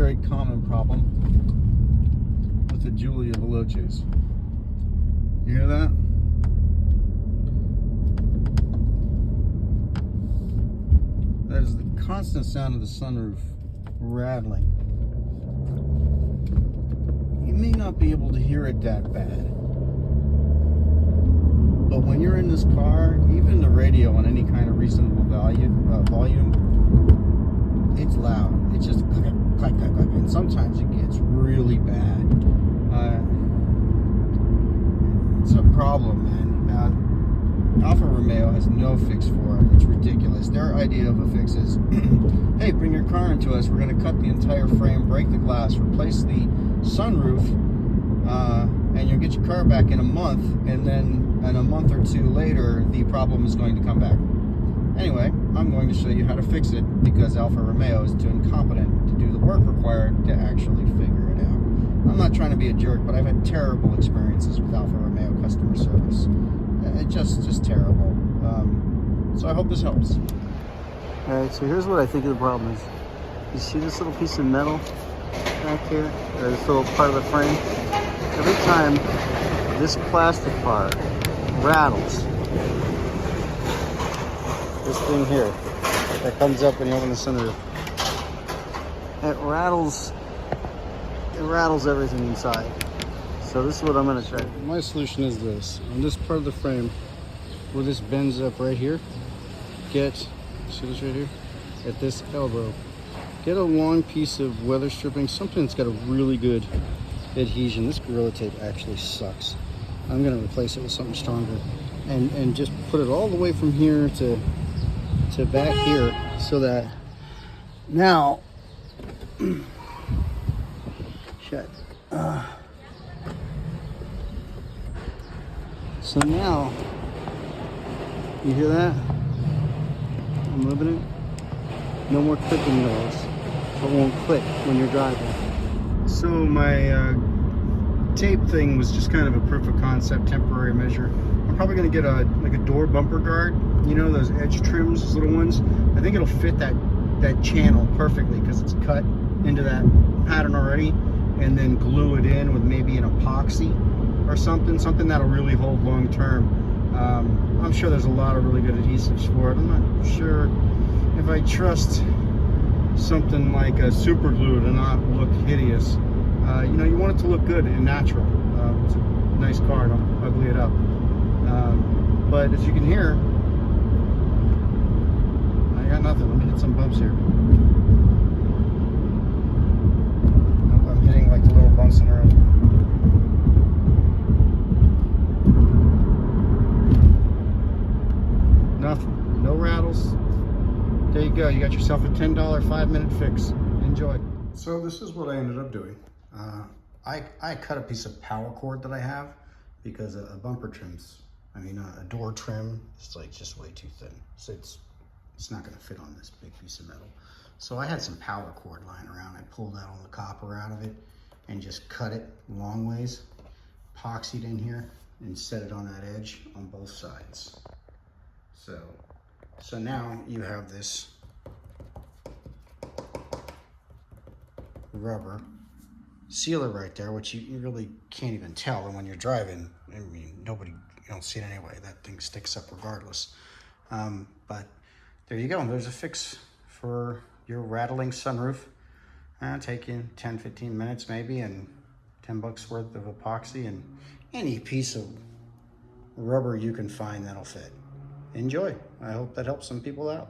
very common problem with the Giulia Veloces. You hear that? That is the constant sound of the sunroof rattling. You may not be able to hear it that bad, but when you're in this car, even the radio on any kind of reasonable volume, it's loud. It's just clack, clack, clack, clack, and sometimes it gets really bad. It's a problem, man. Alfa Romeo has no fix for it. It's ridiculous. Their idea of a fix is, hey, bring your car into us. We're going to cut the entire frame, break the glass, replace the sunroof, and you'll get your car back in a month, and then in a month or two later, the problem is going to come back. Anyway, I'm going to show you how to fix it because Alfa Romeo is too incompetent to do the work required to actually figure it out. I'm not trying to be a jerk, but I've had terrible experiences with Alfa Romeo customer service. It's just terrible. So I hope this helps. Alright, so here's what I think of the problem is. You see this little piece of metal back here? Or this little part of the frame? Every time this plastic part rattles, this thing here that comes up when you open the sunroof, it rattles everything inside. So this is what I'm going to try. My solution is this. On this part of the frame where this bends up right here, see this right here? At this elbow, get a long piece of weather stripping, something that's got a really good adhesion. This Gorilla Tape actually sucks. I'm going to replace it with something stronger and just put it all the way from here to back here so that now shit. So now, you hear that? I'm moving it. No more clicking noise. It won't click when you're driving. So my tape thing was just kind of a proof of concept, temporary measure. I'm probably going to get a door bumper guard. You know, those edge trims, those little ones. I think it'll fit that channel perfectly because it's cut into that pattern already, and then glue it in with maybe an epoxy or something that'll really hold long term. I'm sure there's a lot of really good adhesives for it. I'm not sure if I trust something like a super glue to not look hideous. You know, you want it to look good and natural. It's a nice car, don't ugly it up. But as you can hear, I got nothing. Let me hit some bumps here. I'm hitting like the little bumps in the road. Nothing. No rattles. There you go. You got yourself a $10 5-minute fix. Enjoy. So this is what I ended up doing. I cut a piece of power cord that I have because a bumper trims, a door trim, it's like just way too thin. So it's not going to fit on this big piece of metal. So I had some power cord lying around. I pulled out all the copper out of it and just cut it long ways, epoxied in here, and set it on that edge on both sides. So now you have this rubber sealer right there, which you really can't even tell. And when you're driving, you don't see it anyway. That thing sticks up regardless. But there you go. There's a fix for your rattling sunroof. Take you 10-15 minutes maybe, and $10 worth of epoxy and any piece of rubber you can find that'll fit. Enjoy. I hope that helps some people out.